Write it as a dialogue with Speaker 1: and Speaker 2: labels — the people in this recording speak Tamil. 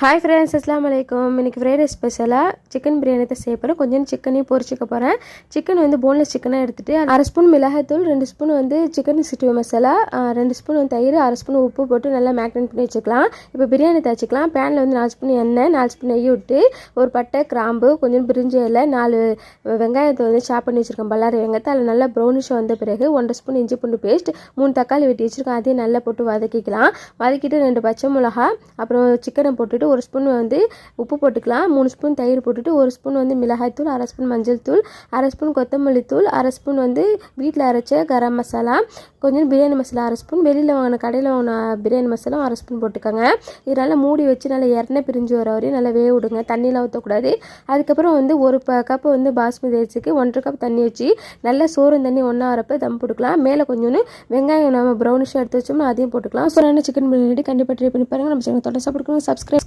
Speaker 1: ஹாய் ஃப்ரெண்ட்ஸ், அஸ்ஸலாமு அலைக்கும். இன்றைக்கி ஃப்ரைடே ஸ்பெஷலாக சிக்கன் பிரியாணி தான் செய்ய போகிறேன். கொஞ்சம் சிக்கனையும் பொரிச்சிக்க போகிறேன். சிக்கன் வந்து போன்லெஸ் சிக்கனாக எடுத்துகிட்டு 1/2 ஸ்பூன் மிளகாய்த்தூள், 2 ஸ்பூன் வந்து சிக்கன் 62 மசாலா, 2 ஸ்பூன் வந்து தயிர், 1/2 ஸ்பூன் உப்பு போட்டு நல்லா மேக்னேட் பண்ணி வச்சுக்கலாம். இப்போ பிரியாணி தச்சுக்கலாம். பேனில் வந்து 4 ஸ்பூன் எண்ணெய், 4 ஸ்பூன் நெய் விட்டு ஒரு பட்டை, கிராம்பு, கொஞ்சம் பிரிஞ்சி இலை, 4 வெங்காயத்தை வந்து சாப் பண்ணி வச்சுருக்கேன். பல்லாரி வெங்காயத்தை அதில் நல்லா ப்ரௌனிஷ் வந்த பிறகு 1 ஸ்பூன் இஞ்சி பூண்டு பேஸ்ட், 3 தக்காளி வெட்டி வச்சுருக்கேன். அதையும் நல்லா போட்டு வதக்கிக்கலாம். வதக்கிட்டு 2 பச்சை மிளகா, அப்புறம் சிக்கனை போட்டுட்டு 1 ஸ்பூன் வந்து உப்பு போட்டுக்கலாம். 3 ஸ்பூன் தயிர் போட்டுட்டு 1 ஸ்பூன் வந்து மிளகாய்த்தூள், 1/2 ஸ்பூன் மஞ்சள் தூள், 1/2 ஸ்பூன் கொத்தமல்லி தூள், 1/2 ஸ்பூன் வந்து வீட்டில் அரைச்ச கரம் மசாலா, கொஞ்சம் பிரியாணி மசாலா 1/2 ஸ்பூன், வெளியில் வாங்கின கடையில் வாங்கின பிரியாணி மசாலா 1/2 ஸ்பூன் போட்டுக்கோங்க. இதனால் மூடி வச்சு நல்லா எண்ணெய் பிரிஞ்சு வர வரையும் நல்லா வேக விடுங்க. தண்ணியெலாம் ஊற்றக்கூடாது. அதுக்கப்புறம் வந்து ஒரு கப்பு வந்து பாஸ்மதி அரிசிக்கு 1.5 கப் தண்ணி வச்சு நல்லா சோறும் தண்ணி ஒன்றா வரப்போ தம் போட்டுக்கலாம். மேலே கொஞ்சோன்னு வெங்காயம் நம்ம ப்ரௌனிஷாக எடுத்து வச்சோம்னா அதையும் போட்டுக்கலாம். சூப்பரான சிக்கன் பிரியாணி கண்டிப்பாக ட்ரை பண்ணி பாருங்கள். நம்ம சேனல் தொடர்ந்து சாப்பிடுங்க. சப்ஸ்கிரைப்